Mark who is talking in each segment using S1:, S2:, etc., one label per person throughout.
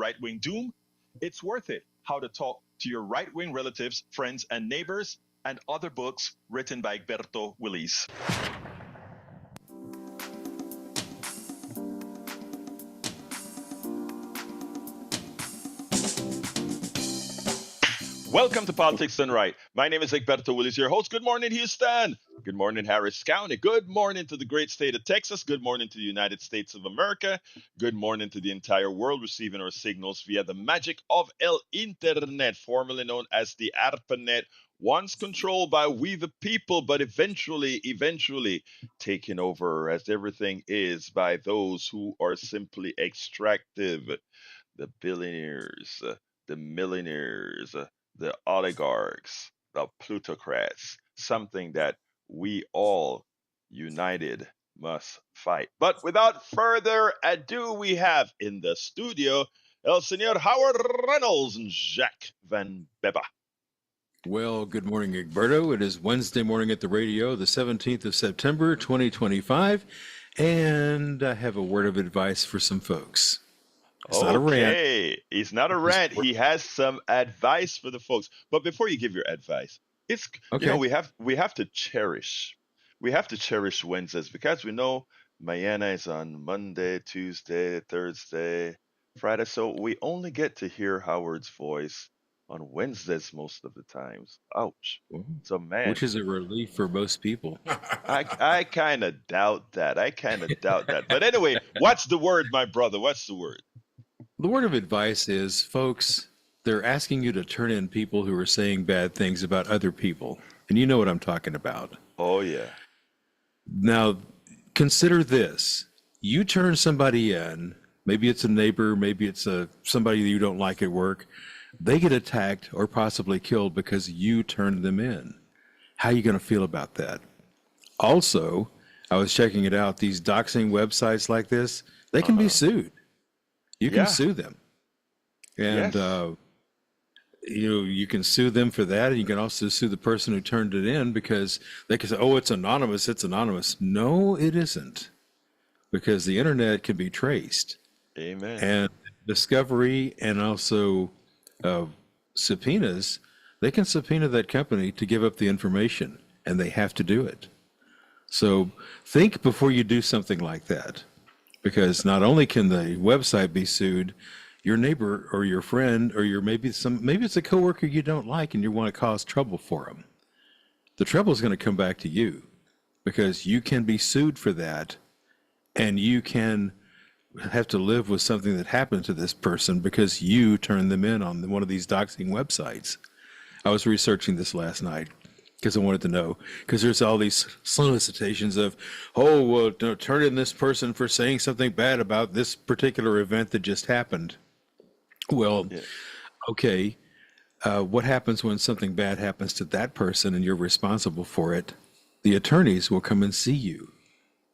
S1: right-wing doom? It's Worth It: How to Talk to Your Right-Wing Relatives, Friends, and Neighbors, and Other Books, written by Egberto Willis. Welcome to Politics Done Right. My name is Egberto Willis, your host. Good morning, Houston. Good morning, Harris County. Good morning to the great state of Texas. Good morning to the United States of America. Good morning to the entire world receiving our signals via the magic of El Internet, formerly known as the ARPANET, once controlled by we the people, but eventually taken over, as everything is, by those who are simply extractive: the billionaires, the millionaires, the oligarchs, the plutocrats, something that we all united must fight. But without further ado, we have in the studio El Señor Howard Reynolds and Jacques Van Beba.
S2: Well, good morning, Egberto. It is Wednesday morning at the radio, the 17th of September, 2025, and I have a word of advice for some folks. It's not a rant.
S1: It's not a rant. He has some advice for the folks. But before you give your advice, it's
S2: Okay.
S1: we have to cherish. We have to cherish Wednesdays because we know mañana is on Monday, Tuesday, Thursday, Friday. So we only get to hear Howard's voice on Wednesdays most of the times. Ouch. So man,
S2: Which is a relief for most people.
S1: I kind of doubt that. But anyway, what's the word, my brother? What's the word?
S2: The word of advice is, folks, they're asking you to turn in people who are saying bad things about other people. And you know what I'm talking about.
S1: Oh, yeah.
S2: Now, consider this. You turn somebody in, maybe it's a neighbor, maybe it's somebody that you don't like at work. They get attacked or possibly killed because you turned them in. How are you going to feel about that? Also, I was checking it out. These doxing websites like this, they can be sued. You can sue them. And, you can sue them for that. And you can also sue the person who turned it in because they can say, oh, it's anonymous. It's anonymous. No, it isn't. Because the internet can be traced.
S1: Amen.
S2: And discovery and also subpoenas, they can subpoena that company to give up the information, and they have to do it. So think before you do something like that, because not only can the website be sued, your neighbor or your friend or maybe it's a coworker you don't like and you want to cause trouble for them. The trouble is going to come back to you because you can be sued for that, and you can have to live with something that happened to this person because you turned them in on one of these doxing websites. I was researching this last night because I wanted to know, because there's all these solicitations of, turn in this person for saying something bad about this particular event that just happened. Well, okay, what happens when something bad happens to that person and you're responsible for it? The attorneys will come and see you.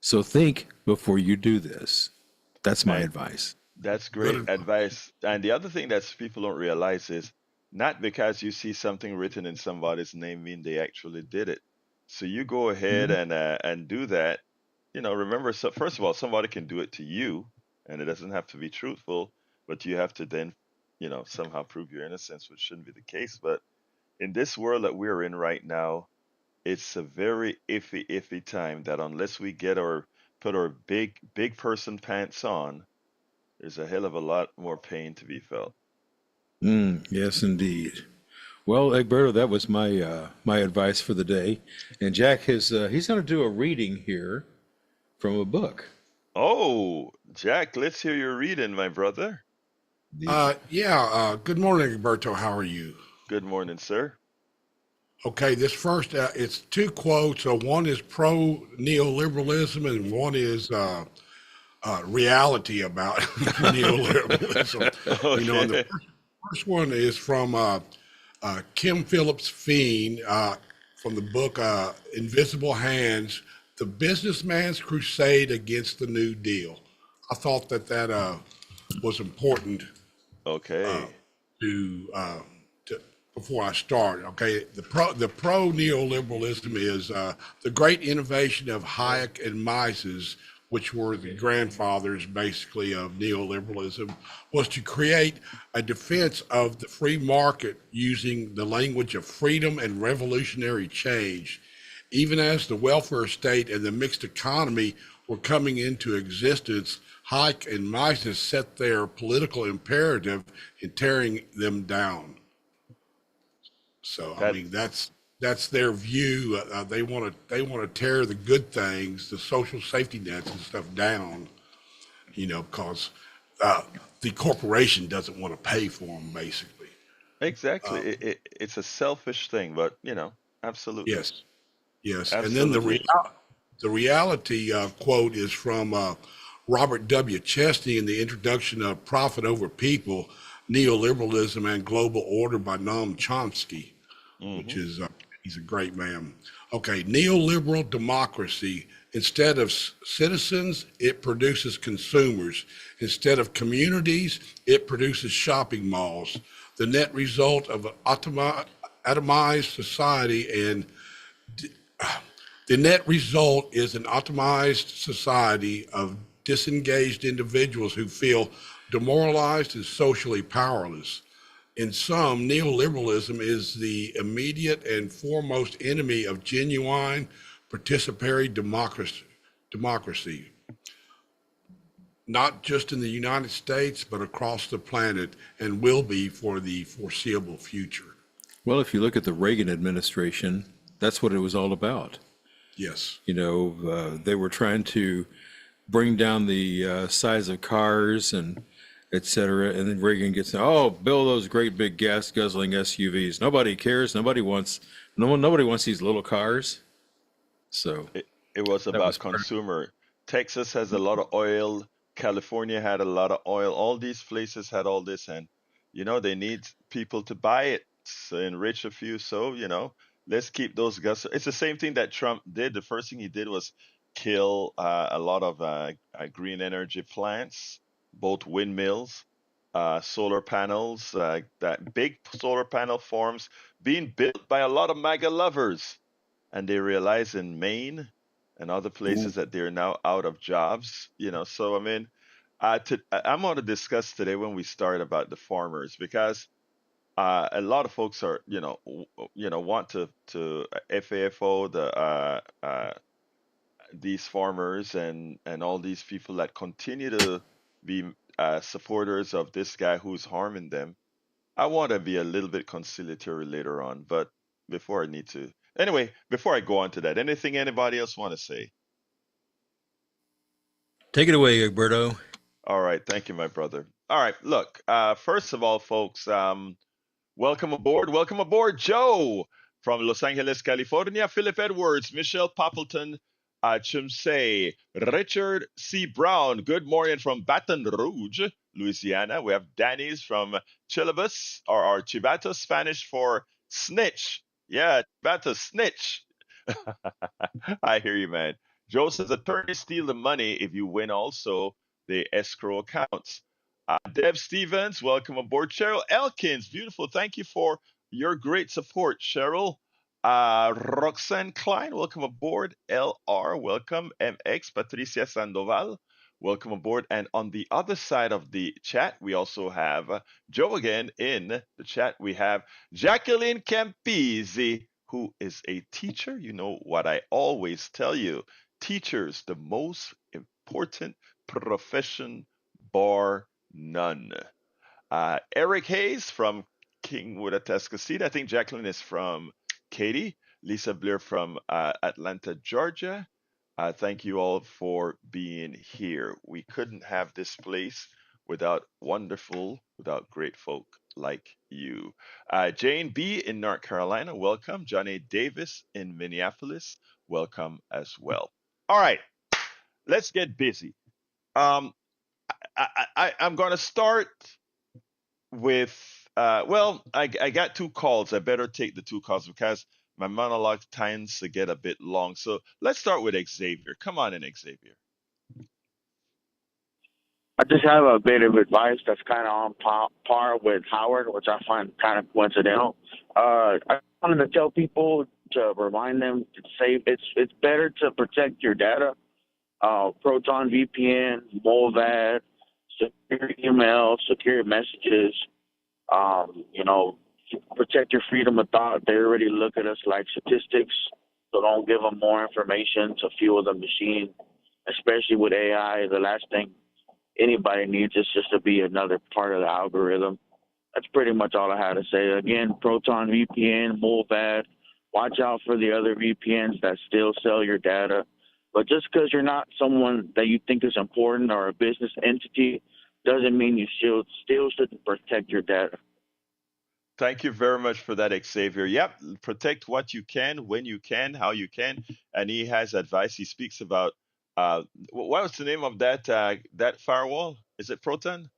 S2: So think before you do this. That's my advice.
S1: That's great advice. And the other thing that people don't realize is not because you see something written in somebody's name mean they actually did it. So you go ahead and do that. Remember, so first of all, somebody can do it to you, and it doesn't have to be truthful, but you have to then, somehow prove your innocence, which shouldn't be the case. But in this world that we're in right now, it's a very iffy time that unless we put our big person pants on, there's a hell of a lot more pain to be felt.
S2: Yes, indeed. Well, Egberto, that was my advice for the day. And Jack he's going to do a reading here from a book.
S1: Oh, Jack, let's hear your reading, my brother.
S3: Good morning, Egberto. How are you?
S1: Good morning, sir.
S3: Okay, this first, it's two quotes. One is pro-neoliberalism and one is reality about neoliberalism.
S1: Okay.
S3: And the first one is from Kim Phillips Feen from the book Invisible Hands, The Businessman's Crusade Against the New Deal. I thought that was important
S1: Okay.
S3: to before I start. Okay, the pro neoliberalism is the great innovation of Hayek and Mises which were the grandfathers basically of neoliberalism, was to create a defense of the free market using the language of freedom and revolutionary change. Even as the welfare state and the mixed economy were coming into existence, Hayek and Mises set their political imperative in tearing them down. So I
S1: That
S3: mean that's their view. They want to tear the good things, the social safety nets and stuff down. Because uh, the corporation doesn't want to pay for them, basically.
S1: exactly.
S3: Uh,
S1: It's a selfish thing, but absolutely,
S3: yes, yes. And then
S1: absolutely.
S3: the reality quote is from Robert W. Chesney in the introduction of Profit Over People, Neoliberalism and Global Order by Noam Chomsky, which
S1: Hmm.
S3: is he's a great man. Okay, neoliberal democracy. Instead of citizens, it produces consumers. Instead of communities, it produces shopping malls. The net result of an atomized society and the net result is an atomized society of disengaged individuals who feel demoralized and socially powerless. In sum, neoliberalism is the immediate and foremost enemy of genuine participatory democracy, not just in the United States, but across the planet, and will be for the foreseeable future.
S2: Well, if you look at the Reagan administration, that's what it was all about.
S3: Yes.
S2: They were trying to bring down the size of cars and et cetera. And then Reagan gets, oh, build those great big gas guzzling SUVs. Nobody cares. Nobody wants these little cars. So
S1: It was
S2: that was
S1: about
S2: part.
S1: consumer. Texas has a lot of oil. California had a lot of oil. All these places had all this, and they need people to buy it, so enrich a few. So let's keep those gas. It's the same thing that Trump did. The first thing he did was kill a lot of green energy plants, both windmills, solar panels. That big solar panel farms being built by a lot of MAGA lovers, and they realize in Maine and other
S3: Ooh.
S1: places that they're now out of jobs. So I mean, I'm going to discuss today when we start about the farmers, because a lot of folks are want to FAFO these farmers and all these people that continue to be supporters of this guy who's harming them. I want to be a little bit conciliatory later on, but before I need to. Anyway, before I go on to that, anything anybody else want to say?
S2: Take it away, Egberto.
S1: All right, thank you, my brother. All right, look, first of all, folks, welcome aboard, Joe from Los Angeles, California, Philip Edwards, Michelle Poppleton, Chumsey, Richard C. Brown. Good morning from Baton Rouge, Louisiana. We have Danny's from Chilabus, or Chivato, Spanish for snitch. Yeah, Chivato, snitch. I hear you, man. Joe says attorneys steal the money if you win also the escrow accounts. Deb Stevens, welcome aboard. Cheryl Elkins, beautiful. Thank you for your great support, Cheryl. Roxanne Klein, welcome aboard. LR, welcome. MX, Patricia Sandoval, welcome aboard. And on the other side of the chat, we also have Joe again in the chat. We have Jacqueline Campisi, who is a teacher. You know what I always tell you, teachers, the most important profession bar none. Eric Hayes from Kingwood, Atascocita. I think Jacqueline is from Katy. Lisa Blair from Atlanta, Georgia. Thank you all for being here. We couldn't have this place without great folk like you. Jane B. in North Carolina, welcome. Johnny Davis in Minneapolis, welcome as well. All right, let's get busy. Um, I'm going to start with I got two calls. I better take the two calls because my monologue tends to get a bit long. So let's start with Xavier. Come on in, Xavier.
S4: I just have a bit of advice that's kind of on par with Howard, which I find kind of coincidental. I wanted to tell people to remind them to say it's better to protect your data Proton VPN, Molvad, secure email, secure messages. You know, protect your freedom of thought. They already look at us like statistics, so don't give them more information to fuel the machine. Especially with AI, the last thing anybody needs is just to be another part of the algorithm. That's pretty much all I had to say. Again, Proton VPN, Molvad. Watch out for the other VPNs that still sell your data. But just because you're not someone that you think is important or a business entity doesn't mean you still shouldn't protect your data.
S1: Thank you very much for that, Xavier. Yep, protect what you can, when you can, how you can. And he has advice. He speaks about what was the name of that firewall? Is it Proton?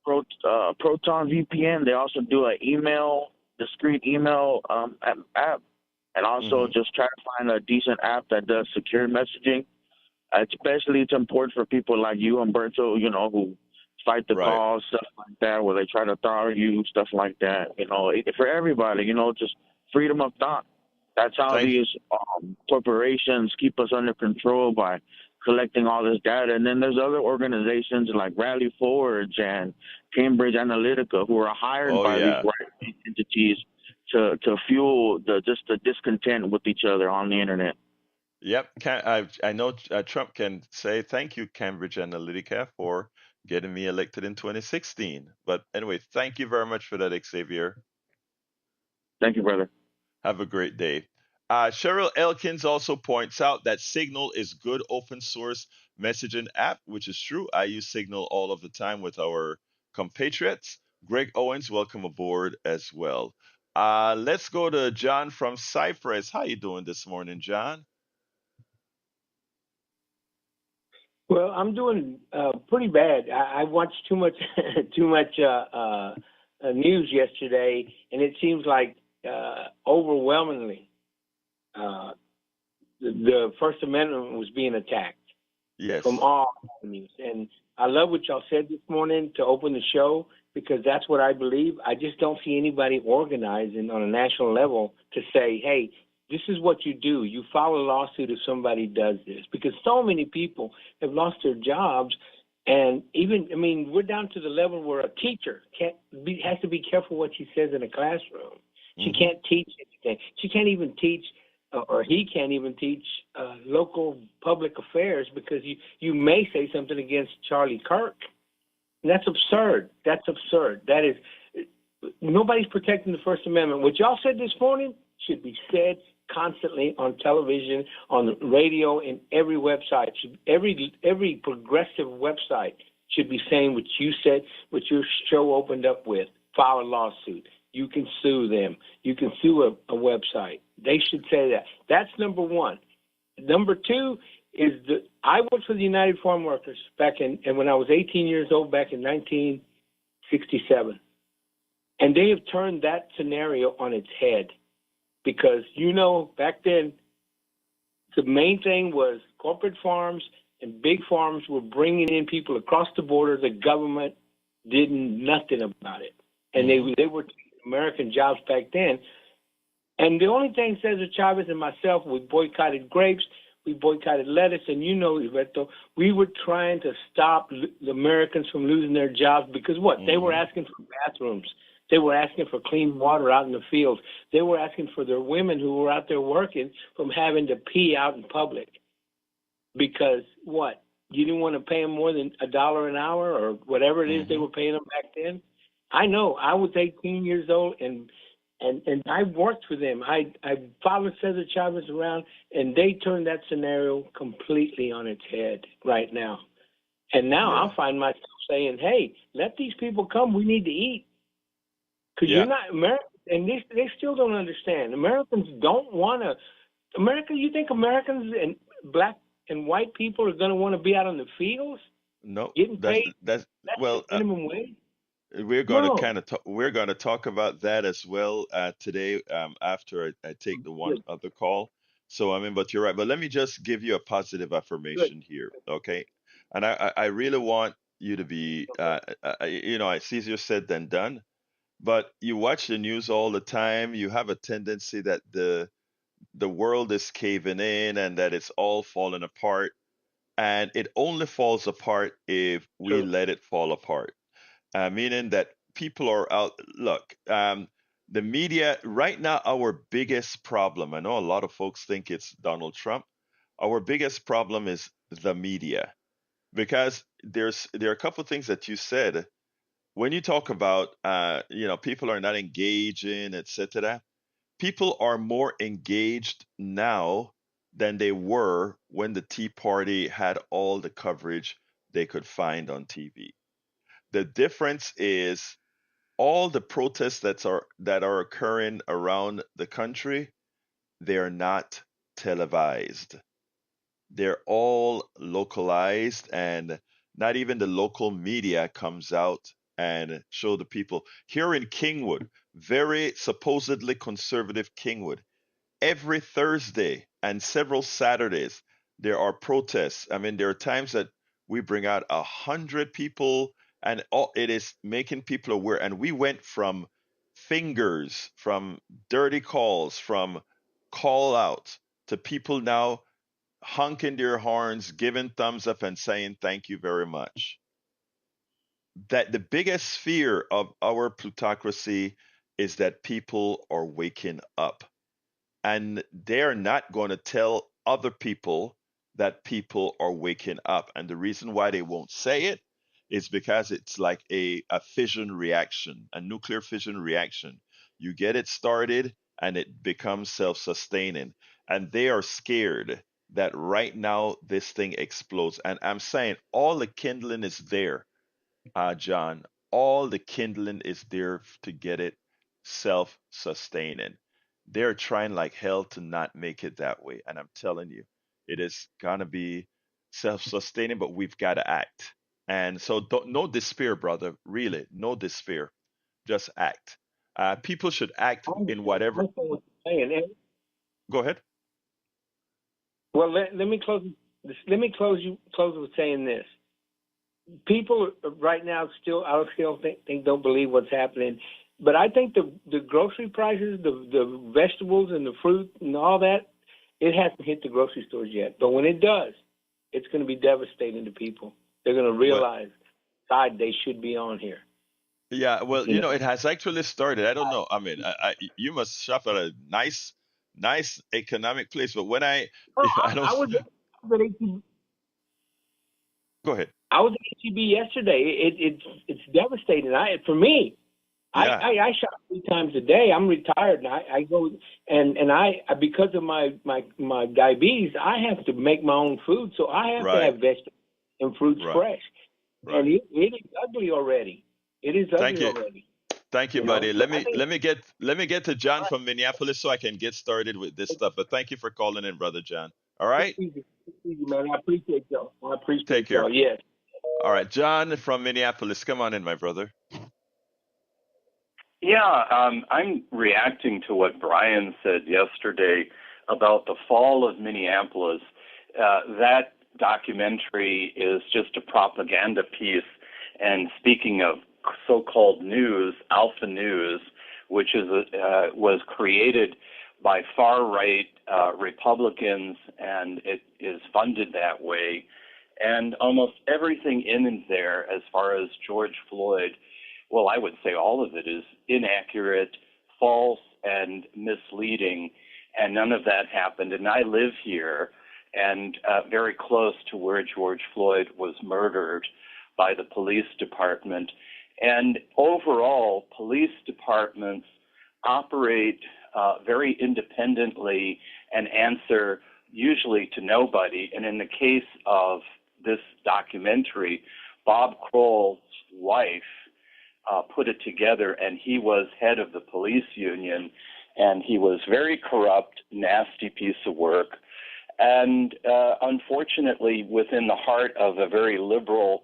S4: Proton VPN. They also do an discrete email app, and also
S1: Hmm.
S4: just try to find a decent app that does secure messaging. Especially, it's important for people like you, Umberto, who fight the
S1: Right.
S4: calls, stuff like that, where they try to thaw you, stuff like that. For everybody, just freedom of thought. That's how
S1: Thank
S4: these corporations keep us under control by collecting all this data. And then there's other organizations like Rally Forge and Cambridge Analytica who are hired
S1: Oh
S4: by these
S1: yeah.
S4: right entities to fuel the discontent with each other on the internet.
S1: Yep. I know Trump can say thank you, Cambridge Analytica, for getting me elected in 2016. But anyway, thank you very much for that, Xavier.
S4: Thank you, brother.
S1: Have a great day. Cheryl Elkins also points out that Signal is good open source messaging app, which is true. I use Signal all of the time with our compatriots. Greg Owens, welcome aboard as well. Let's go to John from Cyprus. How you doing this morning, John?
S5: Well, I'm doing pretty bad. I watched too much news yesterday, and it seems like overwhelmingly the First Amendment was being attacked from
S1: Yes.
S5: all avenues. And I love what y'all said this morning to open the show because that's what I believe. I just don't see anybody organizing on a national level to say, hey, this is what you do. You file a lawsuit if somebody does this, because so many people have lost their jobs. And we're down to the level where a teacher has to be careful what she says in a classroom. She
S1: Hmm.
S5: can't teach anything. She can't even teach, or he can't even teach local public affairs because you may say something against Charlie Kirk. And that's absurd. That's absurd. That is, nobody's protecting the First Amendment. What y'all said this morning should be said constantly on television, on the radio, and every website. Every progressive website should be saying what you said, what your show opened up with. File a lawsuit. You can sue them. You can sue a website. They should say that. That's number one. Number two is I worked for the United Farm Workers and when I was 18 years old back in 1967. And they have turned that scenario on its head because, back then, the main thing was corporate farms and big farms were bringing in people across the border. The government did nothing about it. And they were taking American jobs back then. And the only thing Cesar Chavez and myself, we boycotted grapes, we boycotted lettuce, and Roberto, we were trying to stop the Americans from losing their jobs because what? They were asking for bathrooms. They were asking for clean water out in the fields. They were asking for their women who were out there working from having to pee out in public. Because what? You didn't want to pay them more than $1 an hour or whatever it is they were paying them back then? I know. I was 18 years old, and I worked for them. I followed Cesar Chavez around, and they turned that scenario completely on its head right now. And now
S1: Yeah.
S5: I'll find myself saying, hey, let these people come. We need to eat. Because
S1: Yeah.
S5: you're not American, and they still don't understand. Americans don't want to. You think Americans and black and white people are going to want to be out in the fields
S1: No,
S5: getting
S1: that's
S5: paid
S1: that's
S5: less
S1: well.
S5: than minimum wage?
S1: We're going to
S5: No.
S1: kind of we're going to talk about that as well today after I take the one
S5: Good.
S1: other call. So but you're right. But let me just give you a positive
S5: Good.
S1: affirmation here, okay? And I really want you to be, it's easier said than done. But you watch the news all the time. You have a tendency that the world is caving in and that it's all falling apart. and it only falls apart if we
S5: True.
S1: let it fall apart. Meaning that people are out. Look, the media right now, our biggest problem. I know a lot of folks think it's Donald Trump. Our biggest problem is the media, because there are a couple of things that you said when you talk about people are not engaging, etc. People are more engaged now than they were when the Tea Party had all the coverage they could find on TV. The difference is all the protests that are occurring around the country, they're not televised. They're all localized, and not even the local media comes out and show the people. Here in Kingwood, very supposedly conservative Kingwood, every Thursday and several Saturdays, there are protests. I mean, there are times that we bring out 100 people, and it is making people aware. And we went from fingers, from dirty calls, from call outs to people now honking their horns, giving thumbs up, and saying thank you very much. That the biggest fear of our plutocracy is that people are waking up, and they're not going to tell other people that people are waking up. And the reason why they won't say it is because it's like a fission reaction, a nuclear fission reaction. You get it started and it becomes self sustaining. And they are scared that right now this thing explodes. And I'm saying all the kindling is there, John. All the kindling is there to get it self sustaining. They're trying like hell to not make it that way. And I'm telling you, it is going to be self sustaining, but we've got to act. And so, no despair, brother. Really, no despair. Just act. People should act
S5: I
S1: in
S5: understand
S1: whatever.
S5: what you're saying.
S1: Go ahead.
S5: Well, let me close. Let me close with saying this. People right now I still don't believe what's happening. But I think the grocery prices, the vegetables and the fruit and all that, it hasn't hit the grocery stores yet. But when it does, it's going to be devastating to people. They're going to
S1: Well,
S5: realize side they should be on here.
S1: yeah, well,
S5: You know,
S1: it has actually started. I don't know. I mean, you must shop at a nice economic place. But when I,
S5: oh,
S1: I don't.
S5: at HEB.
S1: Go ahead.
S5: I was at HEB yesterday. It's devastating. For me,
S1: Yeah,
S5: I shop 3 times a day. I'm retired, and I go and I because of my diabetes, I have to make my own food, so I have to
S1: right,
S5: have vegetables and fruits
S1: right,
S5: fresh. And
S1: right.
S5: it is ugly already. It is
S1: Thank
S5: ugly
S1: you,
S5: already.
S1: thank you,
S5: You know,
S1: buddy.
S5: so
S1: Let
S5: I
S1: me
S5: think
S1: let me get let me get to John from Minneapolis so I can get started with this stuff. But thank you for calling in, brother John. All right,
S5: it's easy, man. I appreciate y'all. I
S1: take
S5: appreciate
S1: care.
S5: y'all. Yes.
S1: All right, John from Minneapolis, come on in, my brother.
S6: Yeah, I'm reacting to what Brian said yesterday about the fall of Minneapolis. That documentary is just a propaganda piece. And speaking of so-called news, Alpha News, which was created by far-right Republicans, and it is funded that way. And almost everything in there, as far as George Floyd, well, I would say all of it is inaccurate, false, and misleading, and none of that happened. And I live here and very close to where George Floyd was murdered by the police department. And overall, police departments operate very independently and answer usually to nobody. And in the case of this documentary, Bob Kroll's wife put it together, and he was head of the police union, and he was very corrupt, nasty piece of work. And unfortunately, within the heart of a very liberal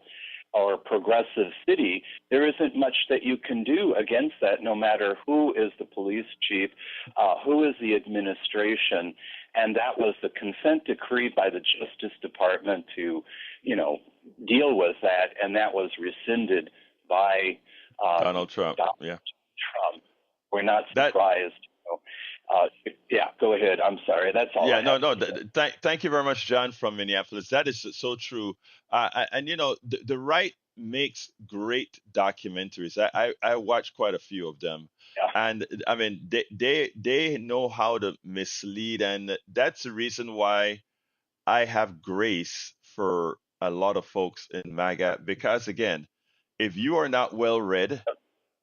S6: or progressive city, there isn't much that you can do against that, no matter who is the police chief, who is the administration. And that was the consent decree by the Justice Department to, deal with that, and that was rescinded by
S1: Donald Trump.
S6: Donald
S1: Yeah.
S6: Trump. We're not
S1: That
S6: surprised. Yeah, go ahead. I'm sorry. That's all
S1: Yeah,
S6: I
S1: no,
S6: have
S1: no.
S6: to say.
S1: Thank you very much, John from Minneapolis. That is so true. And the right makes great documentaries. I watch quite a few of them,
S6: Yeah.
S1: and I mean they know how to mislead, and that's the reason why I have grace for a lot of folks in MAGA because again, if you are not well read,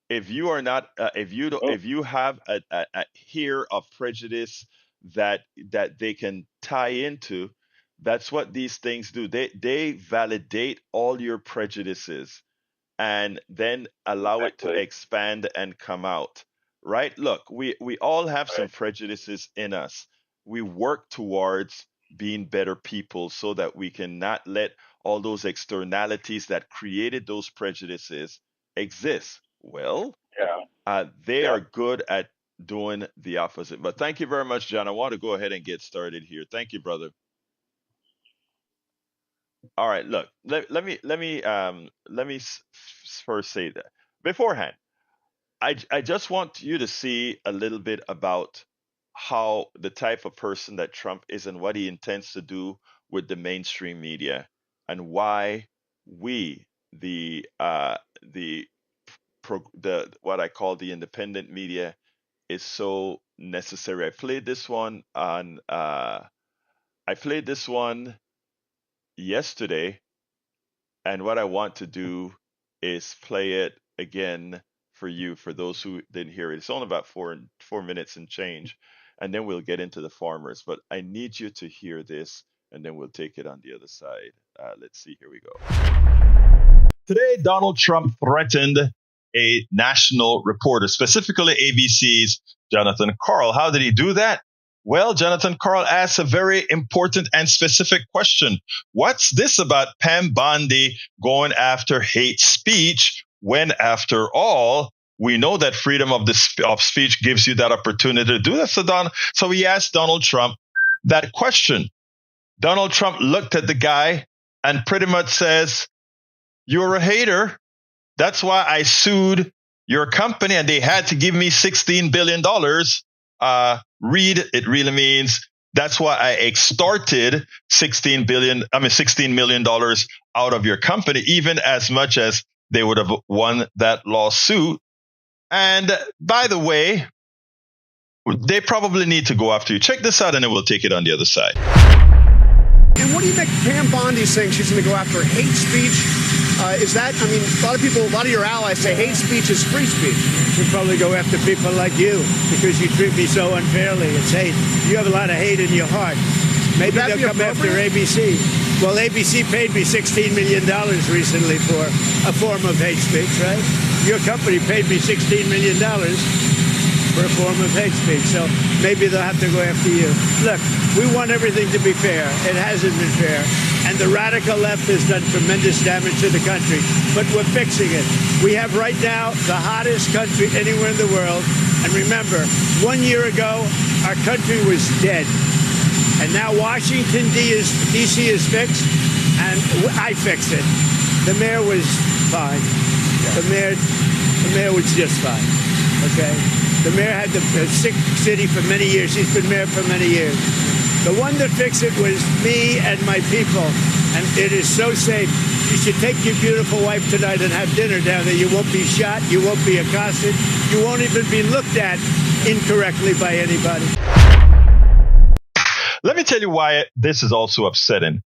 S1: if you are not if you don't
S6: Oh,
S1: if you have a here of prejudice that they can tie into, that's what these things do. They validate all your prejudices and then allow it to
S6: exactly.
S1: expand and come out. Right? Look, we all have some
S6: Right.
S1: prejudices in us. We work towards being better people so that we can not let all those externalities that created those prejudices exist. Well,
S6: Yeah.
S1: they
S6: Yeah.
S1: are good at doing the opposite. But thank you very much, John. I want to go ahead and get started here. Thank you, brother. All right, look, let me first say that beforehand. I just want you to see a little bit about how the type of person that Trump is and what he intends to do with the mainstream media and why we the the what I call the independent media is so necessary. I played this one yesterday, and what I want to do is play it again for you, for those who didn't hear it. It's only about 4 minutes and change, and then we'll get into the farmers. But I need you to hear this, and then we'll take it on the other side. Let's see. Here we go. Today, Donald Trump threatened a national reporter, specifically ABC's Jonathan Karl. How did he do that? Well, Jonathan Karl asked a very important and specific question. What's this about Pam Bondi going after hate speech when, after all, we know that freedom of speech gives you that opportunity to do that? So he asked Donald Trump that question. Donald Trump looked at the guy and pretty much says, "You're a hater. That's why I sued your company and they had to give me $16 billion. Read, it really means that's why I extorted $16 million out of your company, even as much as they would have won that lawsuit. And by the way, they probably need to go after you. Check this out and then we'll take it on the other side."
S7: And what do you make Pam Bondi saying she's going to go after hate speech? Is that, I mean, a lot of your allies say hate speech is free speech.
S8: We'd probably go after people like you because you treat me so unfairly. It's hate. You have a lot of hate in your heart. Maybe they'll come after ABC. Well, ABC paid me $16 million recently for a form of hate speech, right? Your company paid me $16 million for a form of hate speech. So maybe they'll have to go after you. Look, we want everything to be fair. It hasn't been fair. And the radical left has done tremendous damage to the country. But we're fixing it. We have right now the hottest country anywhere in the world. And remember, 1 year ago, our country was dead. And now Washington, D.C. is fixed, and I fixed it. The mayor was fine. The mayor was just fine. Okay? The mayor had the sick city for many years. He's been mayor for many years. The one that fixed it was me and my people. And it is so safe. You should take your beautiful wife tonight and have dinner down there. You won't be shot. You won't be accosted. You won't even be looked at incorrectly by anybody.
S1: Let me tell you why this is also upsetting.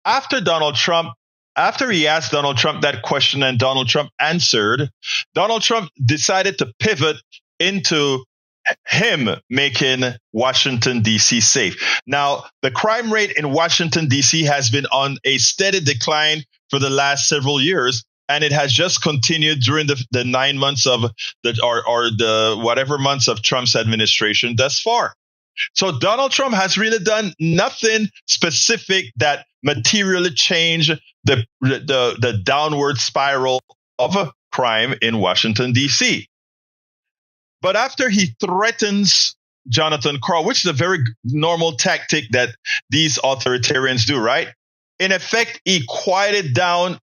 S1: After he asked Donald Trump that question and Donald Trump answered, Donald Trump decided to pivot into him making Washington, D.C. safe. Now, the crime rate in Washington, D.C. has been on a steady decline for the last several years, and it has just continued during the 9 months of the whatever months of Trump's administration thus far. So Donald Trump has really done nothing specific that materially changed the downward spiral of crime in Washington, D.C. But after he threatens Jonathan Karl, which is a very normal tactic that these authoritarians do, right? In effect, he quieted down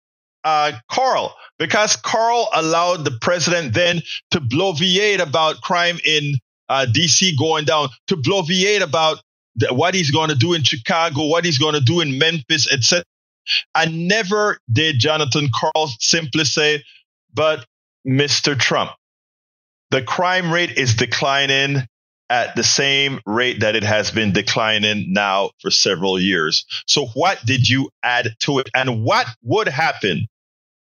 S1: Karl, because Karl allowed the president then to bloviate about crime in DC going down, to bloviate about what he's going to do in Chicago, what he's going to do in Memphis, etc. And never did Jonathan Karl simply say, but Mr. Trump, the crime rate is declining at the same rate that it has been declining now for several years. So what did you add to it? And what would happen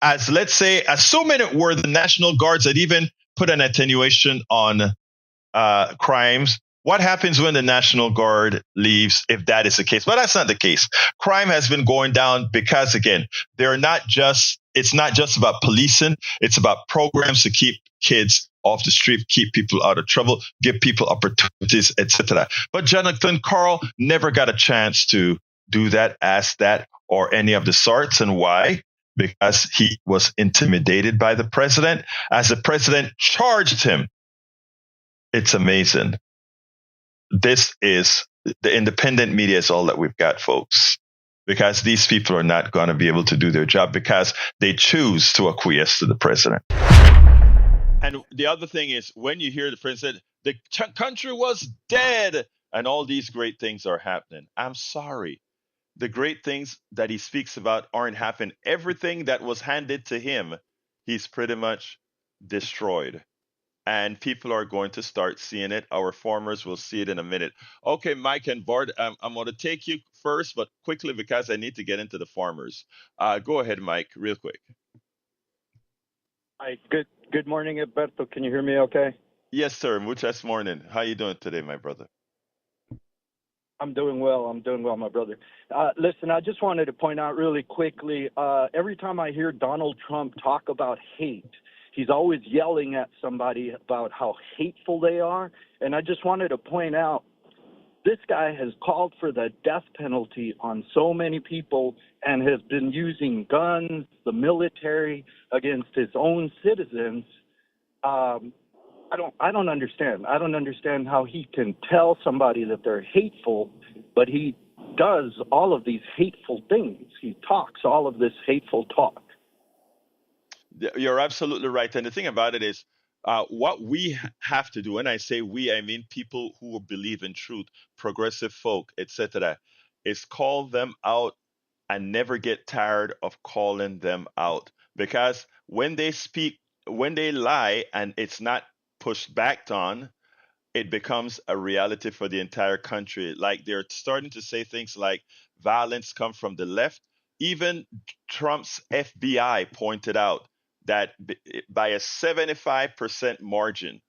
S1: as, let's say, assuming it were the National Guards that even put an attenuation on crimes, what happens when the National Guard leaves if that is the case? But that's not the case. Crime has been going down because, again, it's not just about policing. It's about programs to keep kids off the street, keep people out of trouble, give people opportunities, etc. But Jonathan Karl never got a chance to do that, ask that, or any of the sorts. And why? Because he was intimidated by the president. As the president charged him, it's amazing. This is the independent media is all that we've got, folks, because these people are not going to be able to do their job because they choose to acquiesce to the president. And the other thing is, when you hear the president, the country was dead and all these great things are happening. I'm sorry. The great things that he speaks about aren't happening. Everything that was handed to him, he's pretty much destroyed. And people are going to start seeing it. Our farmers will see it in a minute. Okay, Mike and Bart, I'm going to take you first, but quickly because I need to get into the farmers. Go ahead, Mike, real quick.
S9: Hi, good morning, Alberto. Can you hear me okay?
S1: Yes, sir. Muchas morning. How you doing today, my brother?
S9: I'm doing well, my brother. Listen, I just wanted to point out really quickly, every time I hear Donald Trump talk about hate, he's always yelling at somebody about how hateful they are. And I just wanted to point out, this guy has called for the death penalty on so many people and has been using guns, the military, against his own citizens. I don't understand. I don't understand how he can tell somebody that they're hateful, but he does all of these hateful things. He talks all of this hateful talk.
S1: You're absolutely right. And the thing about it is, what we have to do, when I say we, I mean people who believe in truth, progressive folk, etc., is call them out and never get tired of calling them out. Because when they speak, when they lie and it's not pushed back on, it becomes a reality for the entire country. Like they're starting to say things like violence comes from the left. Even Trump's FBI pointed out that by a 75% margin,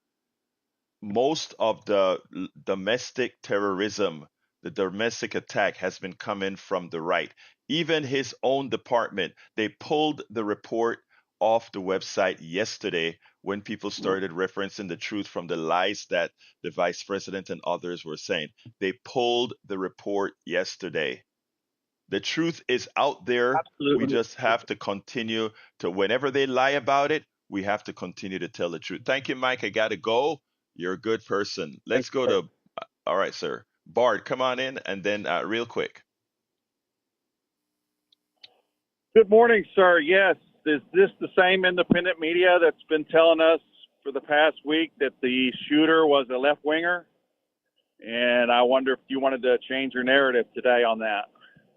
S1: most of the domestic terrorism, the domestic attack has been coming from the right. Even his own department, they pulled the report off the website yesterday when people started referencing the truth from the lies that the vice president and others were saying. They pulled the report yesterday. The truth is out there.
S9: Absolutely.
S1: We just have to continue to, whenever they lie about it, we have to continue to tell the truth. Thank you, Mike. I got to go. You're a good person. Let's go to, all right, sir. Bard, come on in and then real quick.
S10: Good morning, sir. Yes. Is this the same independent media that's been telling us for the past week that the shooter was a left-winger? And I wonder if you wanted to change your narrative today on that.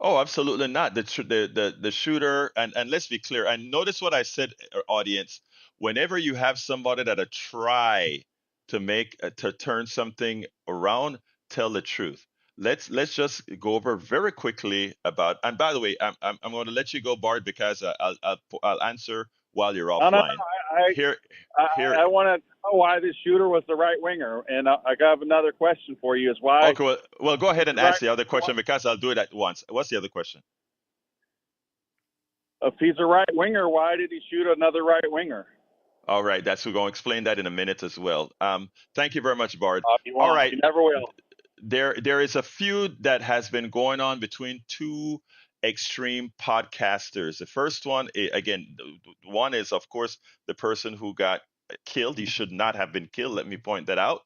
S1: Oh, absolutely not. The shooter, and let's be clear, and notice what I said, audience. Whenever you have somebody that try to to turn something around, tell the truth. Let's just go over very quickly about. And by the way, I'm going to let you go, Bart, because I'll answer while you're offline.
S10: I want to know why this shooter was the right winger, and I have another question for you. Is why?
S1: Okay, well, go ahead and ask the other question because I'll do it at once. What's the other question?
S10: If he's a right winger, why did he shoot another right winger?
S1: All right, we're going to explain that in a minute as well. Thank you very much, Bart.
S10: All right, you never will.
S1: There is a feud that has been going on between two extreme podcasters. The first one, again, one is of course the person who got killed. He should not have been killed. Let me point that out.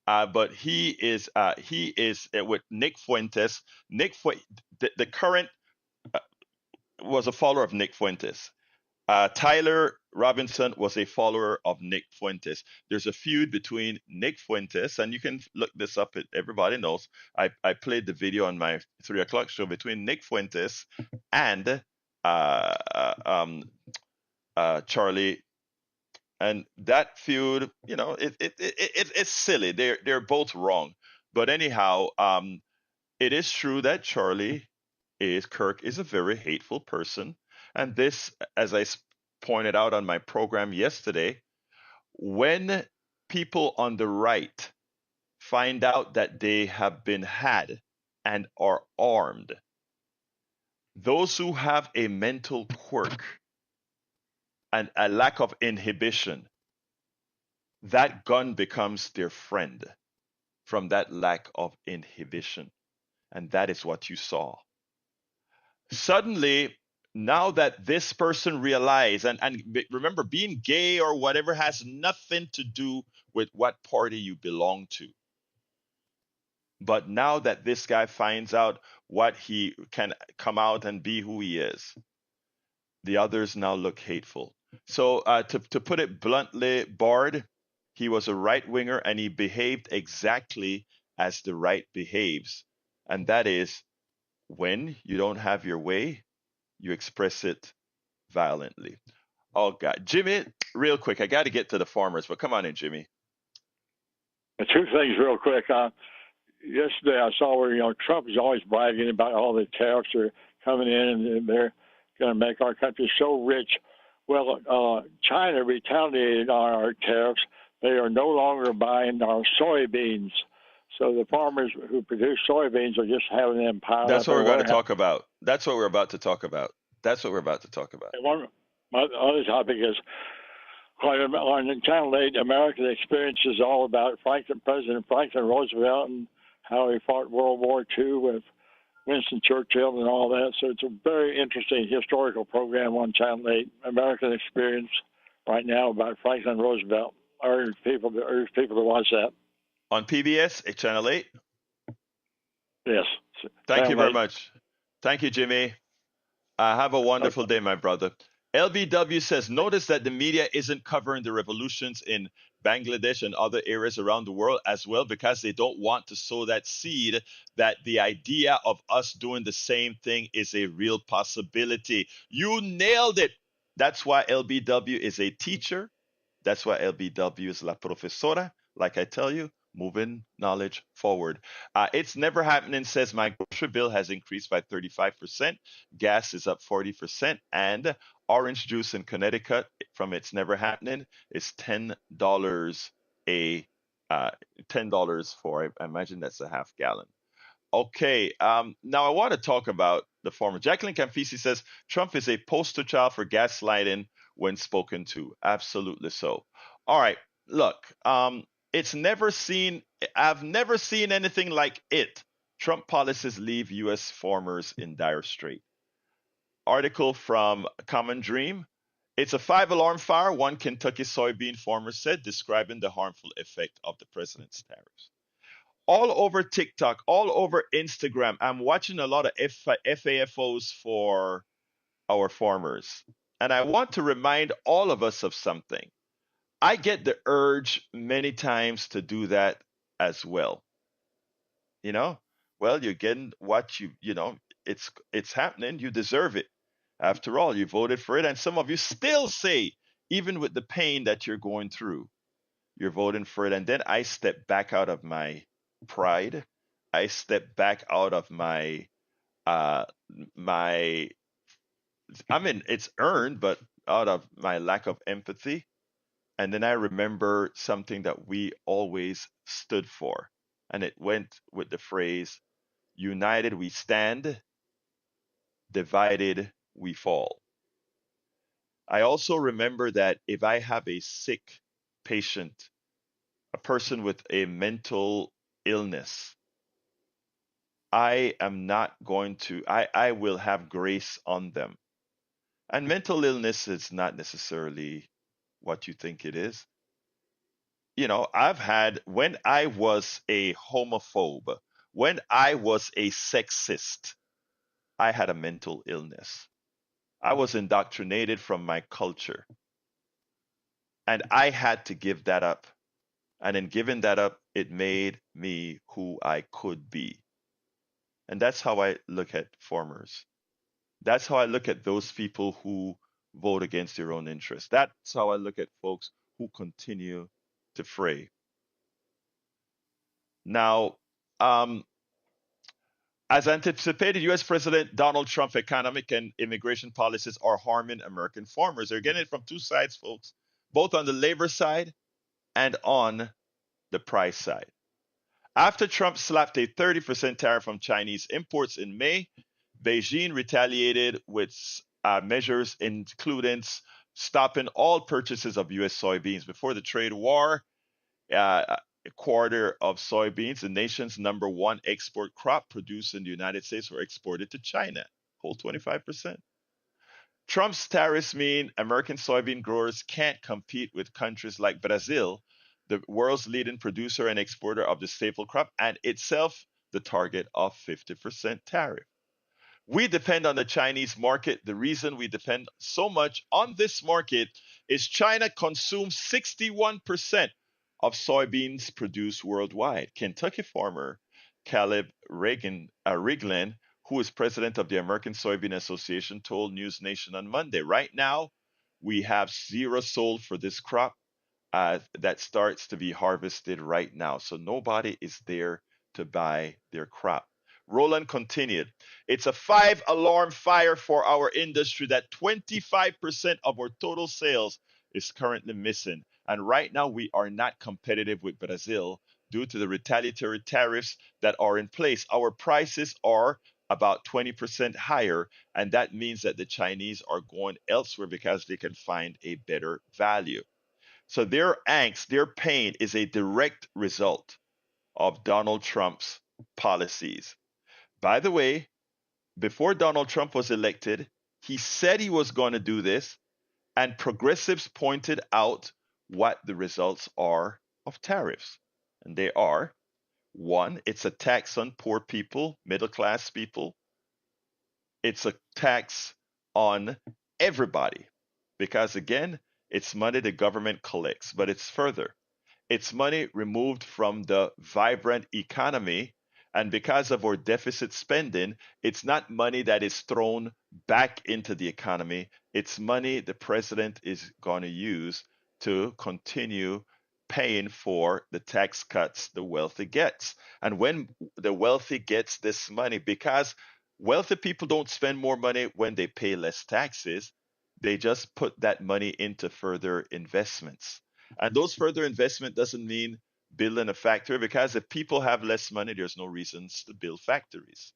S1: But he is with Nick Fuentes. The current was a follower of Nick Fuentes. Tyler Robinson was a follower of Nick Fuentes. There's a feud between Nick Fuentes, and you can look this up. Everybody knows. I played the video on my 3 o'clock show between Nick Fuentes and uh, uh, um, Charlie. And that feud, it's silly. They're both wrong. But anyhow, it is true that Kirk is a very hateful person, and this, as I pointed out on my program yesterday, when people on the right find out that they have been had and are armed, those who have a mental quirk and a lack of inhibition, that gun becomes their friend from that lack of inhibition. And that is what you saw. Suddenly, now that this person realized, and remember, being gay or whatever has nothing to do with what party you belong to. But now that this guy finds out what he can come out and be who he is, the others now look hateful. So to put it bluntly, Bard, he was a right winger and he behaved exactly as the right behaves. And that is, when you don't have your way, you express it violently. Oh, God. Jimmy, real quick, I got to get to the farmers, but come on in, Jimmy.
S11: Two things real quick. Yesterday I saw where, Trump is always bragging about all the tariffs are coming in and they're going to make our country so rich. Well, China retaliated on our tariffs. They are no longer buying our soybeans. So the farmers who produce soybeans are just having them piled
S1: That's
S11: up.
S1: what we're going to talk about. That's what we're about to talk about. That's what we're about to talk about.
S11: And my other topic is, on Channel 8, American Experience is all about President Franklin Roosevelt and how he fought World War II with Winston Churchill and all that. So it's a very interesting historical program on Channel 8, American Experience, right now about Franklin Roosevelt. I urge people to watch that.
S1: On PBS, Channel 8?
S11: Yes.
S1: Thank you very much. Thank you, Jimmy. Have a wonderful day, my brother. LBW says, notice that the media isn't covering the revolutions in Bangladesh and other areas around the world as well, because they don't want to sow that seed that the idea of us doing the same thing is a real possibility. You nailed it. That's why LBW is a teacher. That's why LBW is la profesora. Like I tell you, moving knowledge forward. It's never happening, says my grocery bill has increased by 35%. Gas is up 40%. And orange juice in Connecticut from It's Never Happening is $10 $10 for, I imagine that's a half gallon. Okay, now I want to talk about the former. Jacqueline Campisi says Trump is a poster child for gaslighting when spoken to. Absolutely so. All right, look, I've never seen anything like it. Trump policies leave U.S. farmers in dire strait. Article from Common Dream. It's a 5-alarm fire, one Kentucky soybean farmer said, describing the harmful effect of the president's tariffs. All over TikTok, all over Instagram, I'm watching a lot of FAFOs for our farmers. And I want to remind all of us of something. I get the urge many times to do that as well. Well, you're getting what it's happening. You deserve it. After all, you voted for it. And some of you still say, even with the pain that you're going through, you're voting for it. And then I step back out of my pride. I step back out of it's earned, but out of my lack of empathy. And then I remember something that we always stood for. And it went with the phrase, united we stand, divided we fall. I also remember that if I have a sick patient, a person with a mental illness, I will have grace on them. And mental illness is not necessarily what you think it is. When I was a homophobe, when I was a sexist, I had a mental illness. I was indoctrinated from my culture. And I had to give that up. And in giving that up, it made me who I could be. And that's how I look at farmers. That's how I look at those people who vote against their own interests. That's how I look at folks who continue to fray. Now, um, as anticipated, US President Donald Trump's economic and immigration policies are harming American farmers. They're getting it from two sides, folks, both on the labor side and on the price side. After Trump slapped a 30% tariff on Chinese imports in May, Beijing retaliated with measures including stopping all purchases of U.S. soybeans. Before the trade war, a quarter of soybeans, the nation's number one export crop produced in the United States, were exported to China, whole 25%. Trump's tariffs mean American soybean growers can't compete with countries like Brazil, the world's leading producer and exporter of the staple crop, and itself the target of 50% tariff. We depend on the Chinese market. The reason we depend so much on this market is China consumes 61% of soybeans produced worldwide. Kentucky farmer Caleb Riglin, who is president of the American Soybean Association, told News Nation on Monday, right now, we have zero sold for this crop that starts to be harvested right now. So nobody is there to buy their crop. Roland continued, it's a five-alarm fire for our industry that 25% of our total sales is currently missing. And right now, we are not competitive with Brazil due to the retaliatory tariffs that are in place. Our prices are about 20% higher, and that means that the Chinese are going elsewhere because they can find a better value. So their angst, their pain is a direct result of Donald Trump's policies. By the way, before Donald Trump was elected, he said he was going to do this, and progressives pointed out what the results are of tariffs. And they are one, it's a tax on poor people, middle class people. It's a tax on everybody because, again, it's money the government collects, but it's further. It's money removed from the vibrant economy. And because of our deficit spending, it's not money that is thrown back into the economy. It's money the president is going to use to continue paying for the tax cuts the wealthy gets. And when the wealthy gets this money, because wealthy people don't spend more money when they pay less taxes, they just put that money into further investments. And those further investment doesn't mean building a factory because if people have less money, there's no reasons to build factories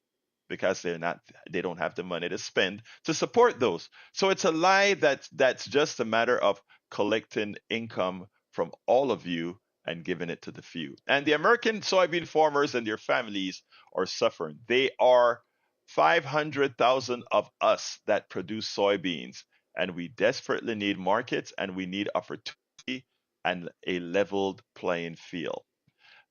S1: because they don't have the money to spend to support those. So it's a lie that's just a matter of collecting income from all of you and giving it to the few. And the American soybean farmers and their families are suffering. They are 500,000 of us that produce soybeans, and we desperately need markets and we need opportunity and a leveled playing field.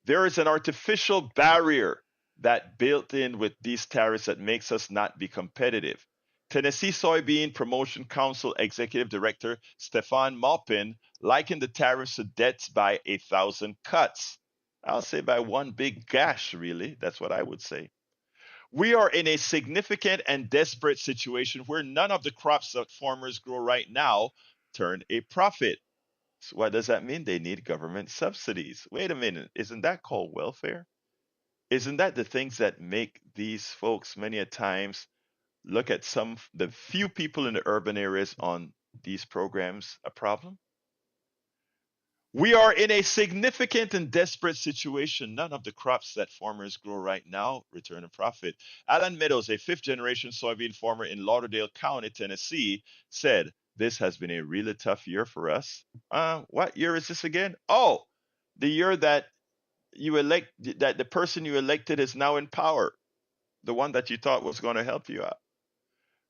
S1: There is an artificial barrier that built in with these tariffs that makes us not be competitive. Tennessee Soybean Promotion Council Executive Director Stefan Maupin likened the tariffs to deaths by 1,000 cuts. I'll say by one big gash, really. That's what I would say. We are in a significant and desperate situation where none of the crops that farmers grow right now turn a profit. So what does that mean? They need government subsidies. Wait a minute, isn't that called welfare? Isn't that the things that make these folks many a times look at the few people in the urban areas on these programs a problem? We are in a significant and desperate situation. None of the crops that farmers grow right now return a profit. Alan Meadows, a fifth generation soybean farmer in Lauderdale County, Tennessee, said, this has been a really tough year for us. What year is this again? Oh, the year that that the person you elected is now in power, the one that you thought was going to help you out.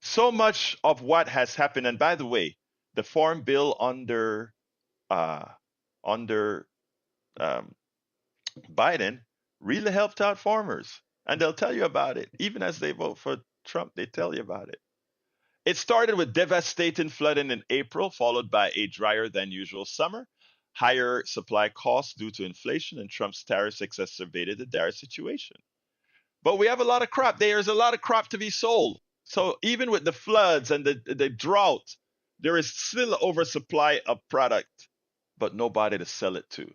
S1: So much of what has happened, and by the way, the farm bill uh, under um, Biden really helped out farmers. And they'll tell you about it. Even as they vote for Trump, they tell you about it. It started with devastating flooding in April, followed by a drier than usual summer. Higher supply costs due to inflation and Trump's tariffs exacerbated the dire situation. But we have a lot of crop. There's a lot of crop to be sold. So even with the floods and the drought, there is still oversupply of product, but nobody to sell it to.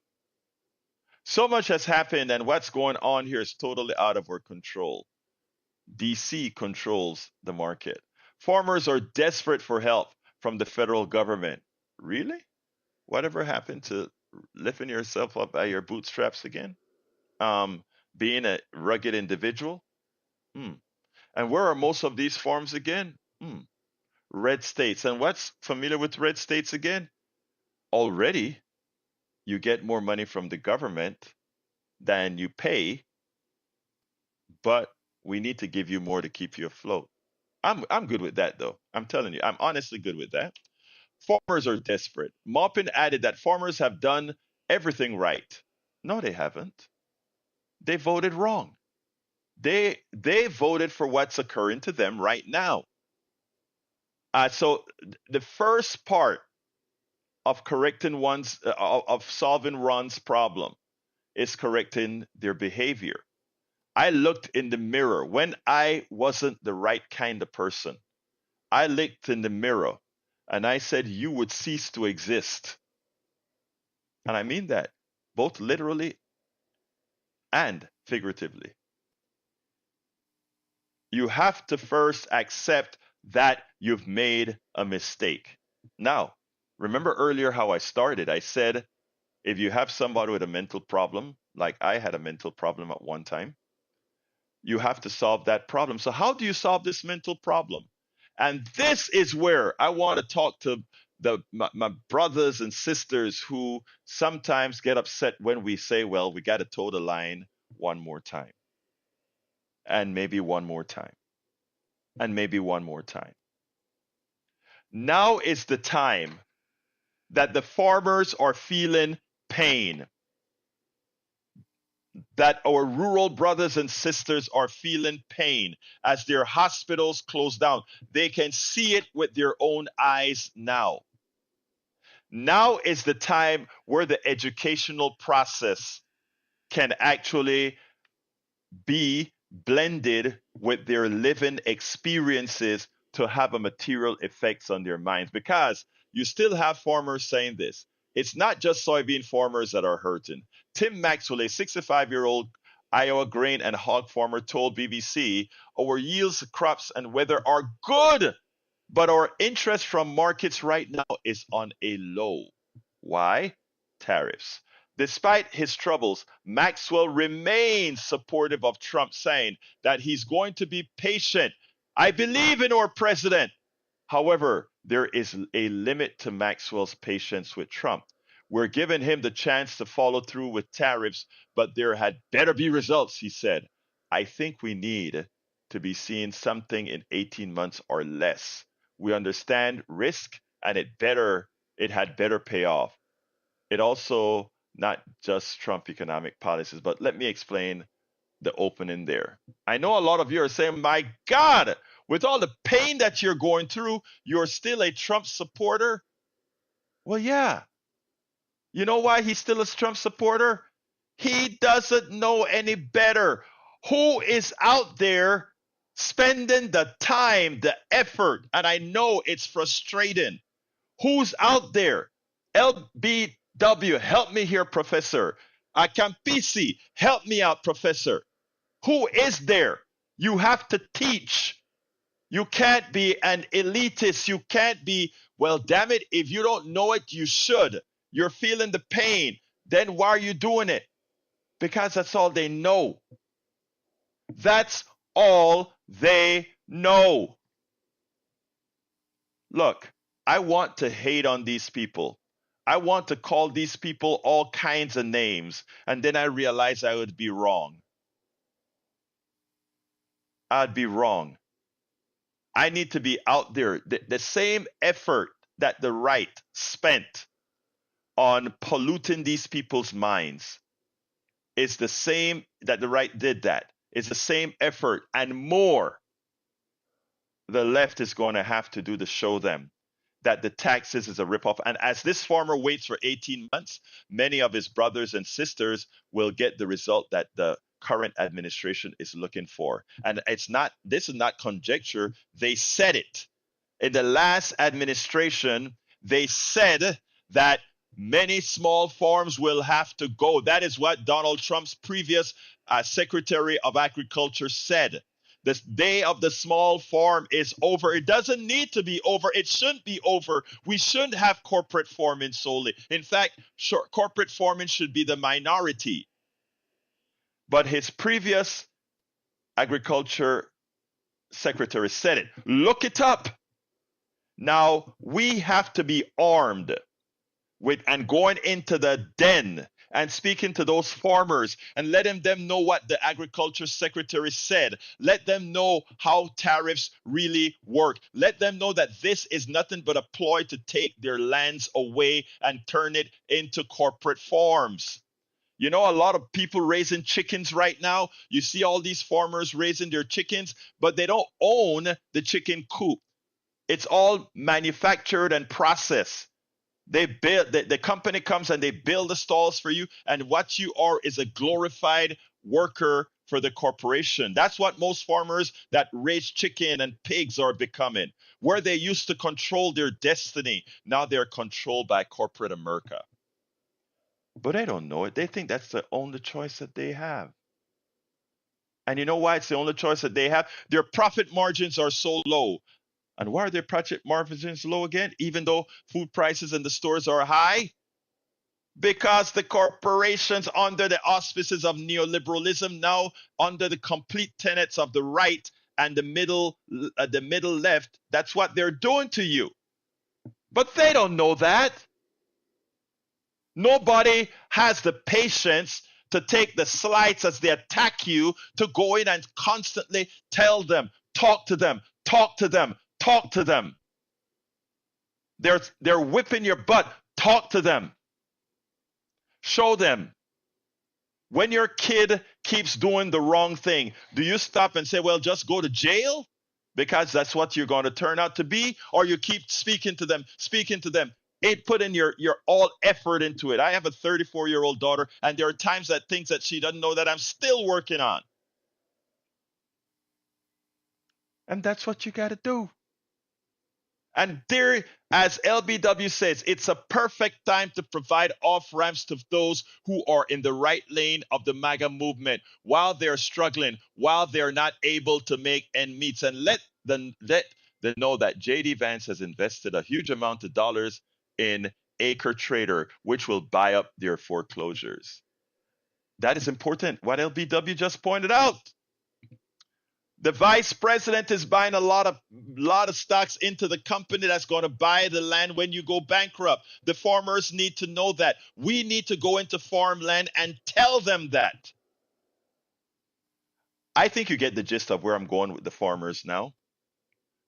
S1: So much has happened, and what's going on here is totally out of our control. DC controls the market. Farmers are desperate for help from the federal government. Really? Whatever happened to lifting yourself up by your bootstraps again? Being a rugged individual? Hmm. And where are most of these farms again? Red states. And what's familiar with red states again? Already, you get more money from the government than you pay, but we need to give you more to keep you afloat. I'm good with that though. I'm telling you, I'm honestly good with that. Farmers are desperate. Maupin added that farmers have done everything right. No, they haven't. They voted wrong. They voted for what's occurring to them right now. So the first part of correcting one's of solving one's problem is correcting their behavior. I looked in the mirror when I wasn't the right kind of person. I looked in the mirror and I said, "You would cease to exist." And I mean that both literally and figuratively. You have to first accept that you've made a mistake. Now, remember earlier how I started? I said, if you have somebody with a mental problem, like I had a mental problem at one time, you have to solve that problem. So, how do you solve this mental problem? And this is where I want to talk to my brothers and sisters who sometimes get upset when we say, well, we got to toe the line one more time, and maybe one more time, and maybe one more time. Now is the time that the farmers are feeling pain, that our rural brothers and sisters are feeling pain as their hospitals close down. They can see it with their own eyes now. Now is the time where the educational process can actually be blended with their living experiences to have a material effects on their minds, because you still have farmers saying this. It's not just soybean farmers that are hurting. Tim Maxwell, a 65-year-old Iowa grain and hog farmer, told BBC, our yields, crops, and weather are good, but our interest from markets right now is on a low. Why? Tariffs. Despite his troubles, Maxwell remains supportive of Trump, saying that he's going to be patient. I believe in our president. However, there is a limit to Maxwell's patience with Trump. We're giving him the chance to follow through with tariffs, but there had better be results, he said. I think we need to be seeing something in 18 months or less. We understand risk, and it had better pay off. It also not just Trump economic policies, but let me explain the opening there. I know a lot of you are saying, my God, with all the pain that you're going through, you're still a Trump supporter. Well, yeah. You know why he's still a Trump supporter? He doesn't know any better. Who is out there spending the time, the effort? And I know it's frustrating. Who's out there? LBW, help me here, Professor. Campisi, help me out, Professor. Who is there? You have to teach. You can't be an elitist. You can't be, well, damn it, if you don't know it, you should. You're feeling the pain. Then why are you doing it? Because that's all they know. That's all they know. Look, I want to hate on these people. I want to call these people all kinds of names. And then I realize I would be wrong. I'd be wrong. I need to be out there. The same effort that the right spent on polluting these people's minds is the same that the right did that. It's the same effort and more the left is going to have to do to show them that the taxes is a ripoff. And as this farmer waits for 18 months, many of his brothers and sisters will get the result that the current administration is looking for. And this is not conjecture. They said it. In the last administration, they said that many small farms will have to go. That is what Donald Trump's previous Secretary of Agriculture said. The day of the small farm is over. It doesn't need to be over. It shouldn't be over. We shouldn't have corporate farming solely. In fact, corporate farming should be the minority. But his previous agriculture secretary said it. Look it up. Now we have to be armed with and going into the den and speaking to those farmers and letting them know what the agriculture secretary said. Let them know how tariffs really work. Let them know that this is nothing but a ploy to take their lands away and turn it into corporate farms. You know, a lot of people raising chickens right now. You see all these farmers raising their chickens, but they don't own the chicken coop. It's all manufactured and processed. They build the company comes and they build the stalls for you, and what you are is a glorified worker for the corporation. That's what most farmers that raise chicken and pigs are becoming. Where they used to control their destiny, now they're controlled by corporate America. But they don't know it. They think that's the only choice that they have. And you know why it's the only choice that they have? Their profit margins are so low. And why are their profit margins low again, even though food prices in the stores are high? Because the corporations, under the auspices of neoliberalism, now under the complete tenets of the right and the middle left, that's what they're doing to you. But they don't know that. Nobody has the patience to take the slights as they attack you, to go in and constantly tell them, talk to them, talk to them, talk to them. They're whipping your butt. Talk to them. Show them. When your kid keeps doing the wrong thing, do you stop and say, well, just go to jail? Because that's what you're going to turn out to be? Or you keep speaking to them, put in your all effort into it. I have a 34-year-old daughter, and there are times that things that she doesn't know that I'm still working on. And that's what you got to do. And there, as LBW says, it's a perfect time to provide off-ramps to those who are in the right lane of the MAGA movement while they're struggling, while they're not able to make ends meet. And let them know that JD Vance has invested a huge amount of dollars in Acre Trader, which will buy up their foreclosures. That is important, what LBW just pointed out. The vice president is buying a lot of stocks into the company that's going to buy the land when you go bankrupt. The farmers need to know that. We need to go into farmland and tell them that. I think you get the gist of where I'm going with the farmers now.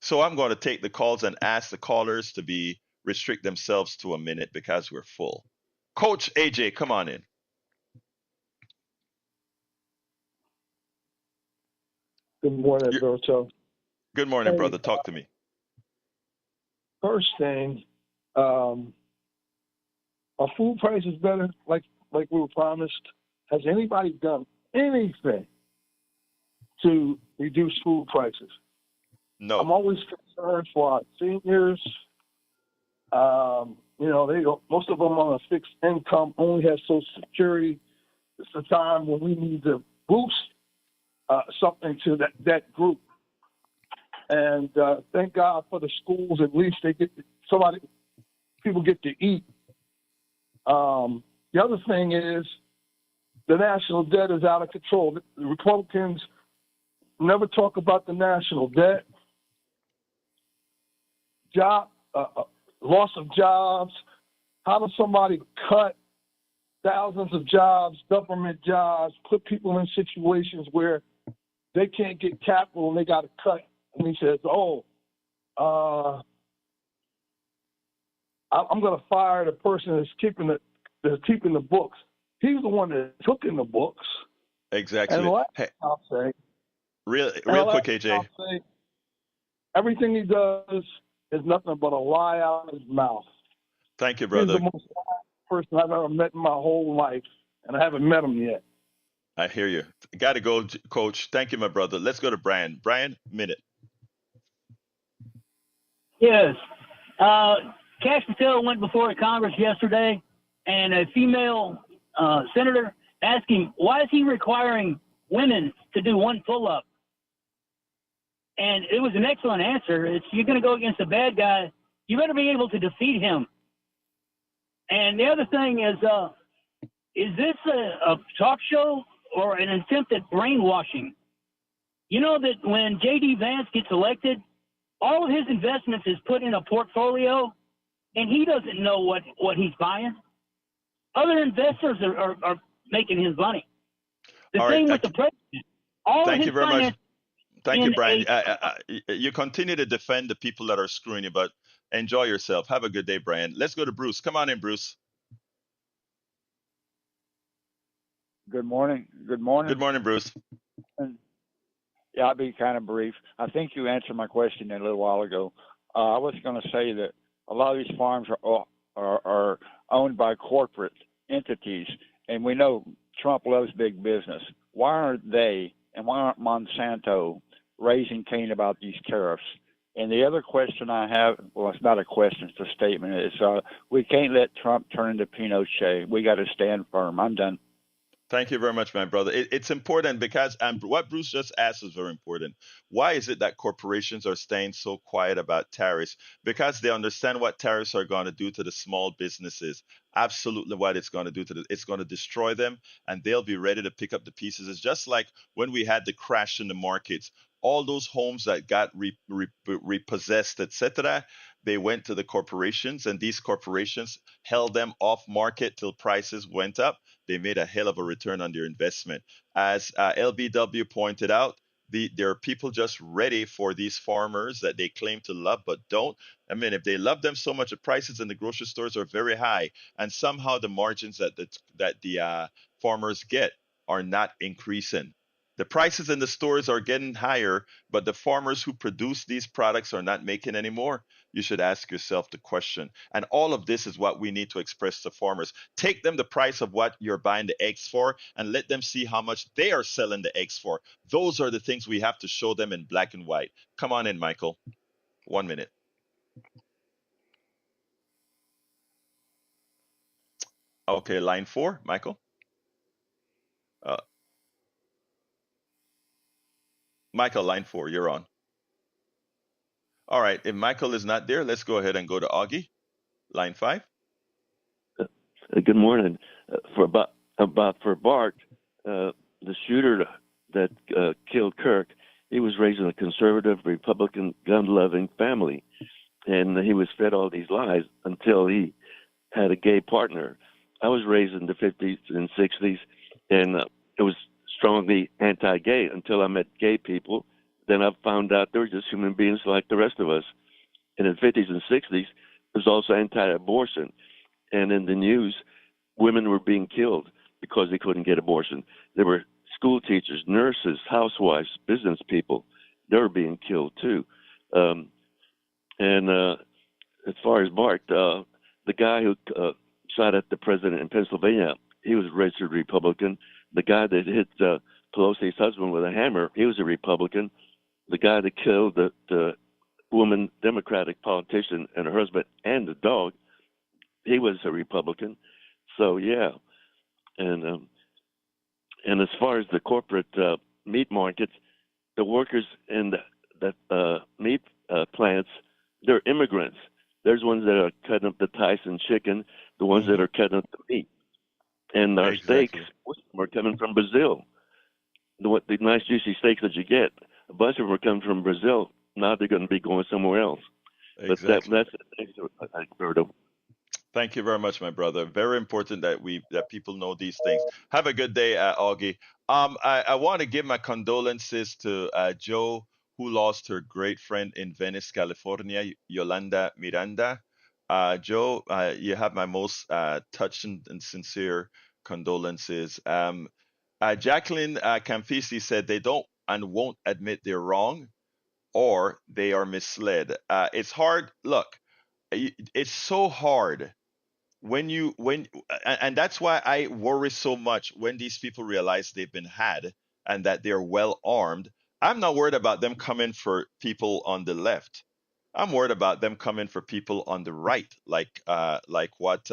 S1: So I'm going to take the calls and ask the callers to restrict themselves to a minute because we're full. Coach AJ, come on in.
S12: Good morning, Berto.
S1: Good morning, brother. Talk to me.
S12: First thing, are food prices better, like we were promised? Has anybody done anything to reduce food prices?
S1: No.
S12: I'm always concerned for our seniors. Most of them on a fixed income, only have Social Security. It's a time when we need to boost something to that group. And thank God for the schools. At least people get to eat. The other thing is the national debt is out of control. The Republicans never talk about the national debt, loss of jobs. How does somebody cut thousands of jobs, government jobs, put people in situations where they can't get capital and they got to cut? And he says, I'm going to fire the person that's keeping the books. He's the one that took in the books.
S1: Exactly.
S12: And I'll say,
S1: real quick, AJ.
S12: Everything he does is nothing but a lie out of his mouth.
S1: Thank you,
S12: He's
S1: brother.
S12: the most lying person I've ever met in my whole life, and I haven't met him yet.
S1: I hear you. Got to go, Coach. Thank you, my brother. Let's go to Brian. Brian, minute.
S13: Yes. Cash Patel went before Congress yesterday, and a female senator asked him, why is he requiring women to do one pull-up? And it was an excellent answer. It's, you're going to go against a bad guy, you better be able to defeat him. And the other thing is this a talk show or an attempt at brainwashing? You know that when J.D. Vance gets elected, all of his investments is put in a portfolio, and he doesn't know what he's buying. Other investors are making his money. The
S1: All
S13: thing
S1: right.
S13: with the president, all of
S1: Thank
S13: his
S1: you very much.
S13: finance
S1: Thank you,
S13: in
S1: Brian.
S13: a
S1: You continue to defend the people that are screwing you, but enjoy yourself. Have a good day, Brian. Let's go to Bruce. Come on in, Bruce.
S14: Good morning. Good
S1: Good
S14: morning.
S1: morning, Bruce.
S14: Yeah, I'll be kind of brief. I think you answered my question a little while ago. I was going to say that a lot of these farms are owned by corporate entities, and we know Trump loves big business. Why aren't they and why aren't Monsanto raising Cain about these tariffs? And the other question I have, well, it's not a question, it's a statement, is we can't let Trump turn into Pinochet. We got to stand firm. I'm done.
S1: Thank you very much, my brother. It's important because what Bruce just asked is very important. Why is it that corporations are staying so quiet about tariffs? Because they understand what tariffs are going to do to the small businesses. Absolutely, what it's going to do to it's going to destroy them, and they'll be ready to pick up the pieces. It's just like when we had the crash in the markets. All those homes that got repossessed, etc., they went to the corporations, and these corporations held them off market till prices went up. They made a hell of a return on their investment. As LBW pointed out, there are people just ready for these farmers that they claim to love but don't. I mean, if they love them so much, the prices in the grocery stores are very high, and somehow the margins that the farmers get are not increasing. The prices in the stores are getting higher, but the farmers who produce these products are not making any more. You should ask yourself the question. And all of this is what we need to express to farmers. Take them the price of what you're buying the eggs for and let them see how much they are selling the eggs for. Those are the things we have to show them in black and white. Come on in, Michael. 1 minute. Okay, line 4, Michael. Uh, Michael, line 4, you're on. All right, if Michael is not there, let's go ahead and go to Augie, line 5.
S15: Good morning. For Bart, the shooter that killed Kirk, he was raised in a conservative, Republican, gun-loving family, and he was fed all these lies until he had a gay partner. I was raised in the 50s and 60s, and it was strongly anti-gay until I met gay people. Then I found out they were just human beings like the rest of us. And in the 50s and 60s, it was also anti-abortion. And in the news, women were being killed because they couldn't get abortion. There were school teachers, nurses, housewives, business people. They were being killed too. As far as Bart, the guy who shot at the president in Pennsylvania, he was a registered Republican. The guy that hit Pelosi's husband with a hammer, he was a Republican. The guy that killed the woman Democratic politician and her husband and the dog, he was a Republican. So yeah, and as far as the corporate meat markets, the workers in the meat plants, they're immigrants. There's ones that are cutting up the Tyson chicken, the ones that are cutting up the meat, and our steaks are coming from Brazil. The nice juicy steaks that you get, a bunch of them are coming from Brazil. Now they're going to be going somewhere else.
S1: Exactly.
S15: But that's Alberto.
S1: Thank you very much, my brother. Very important that people know these things. Have a good day, Augie. I want to give my condolences to Joe, who lost her great friend in Venice, California, Yolanda Miranda. Joe, you have my most touching and sincere condolences. Jacqueline Campisi said they don't and won't admit they're wrong. or they are misled. It's hard. Look, it's so hard and that's why I worry so much when these people realize they've been had and that they're well armed. I'm not worried about them coming for people on the left. I'm worried about them coming for people on the right, like what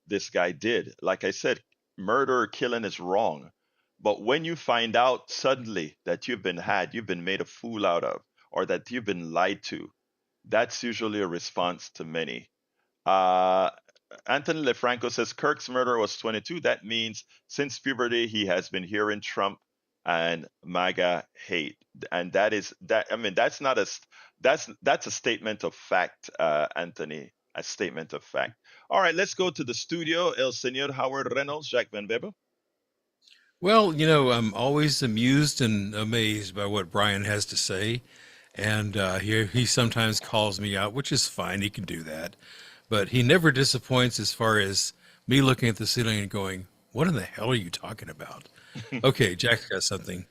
S1: this guy did. Like I said, murder or killing is wrong. But when you find out suddenly that you've been had, you've been made a fool out of, or that you've been lied to, that's usually a response to many. Uh, Anthony LeFranco says Kirk's murder was 22. That means since puberty he has been hearing Trump and MAGA hate, and that is that. I mean, that's not a that's a statement of fact, Anthony. A statement of fact. All right, let's go to the studio. El Señor Howard Reynolds, Jacques Van Bebo.
S2: Well, I'm always amused and amazed by what Brian has to say. And he sometimes calls me out, which is fine. He can do that. But he never disappoints as far as me looking at the ceiling and going, what in the hell are you talking about? Okay, Jack's got something.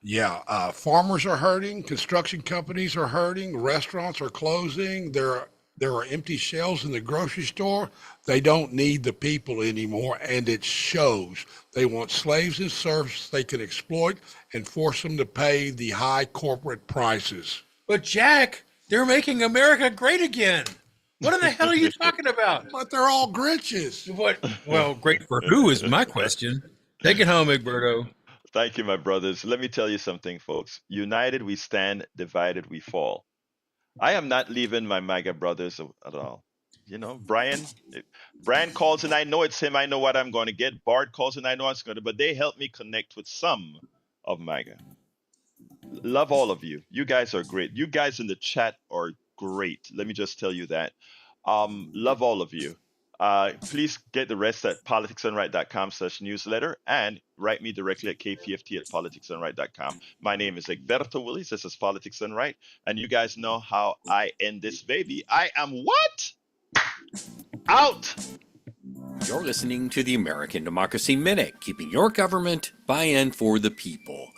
S3: Yeah, farmers are hurting, construction companies are hurting, restaurants are closing. There are empty shelves in the grocery store. They don't need the people anymore, and it shows. They want slaves and serfs they can exploit and force them to pay the high corporate prices.
S2: But Jack, they're making America great again. What in the hell are you talking about?
S3: But they're all Grinches.
S2: What? Well, great for who is my question. Take it home, Egberto.
S1: Thank you, my brothers. Let me tell you something, folks. United we stand, divided we fall. I am not leaving my MAGA brothers at all. Brian calls and I know it's him. I know what I'm going to get. Bart calls and I know it's going to, but they help me connect with some of MAGA. Love all of you. You guys are great. You guys in the chat are great. Let me just tell you that. Love all of you. Please get the rest at politicsandright.com/newsletter and write me directly at kpft@politicsandright.com. My name is Egberto Willies. This is Politics and Right. And you guys know how I end this baby. I am what? Out!
S16: You're listening to the American Democracy Minute, keeping your government by and for the people.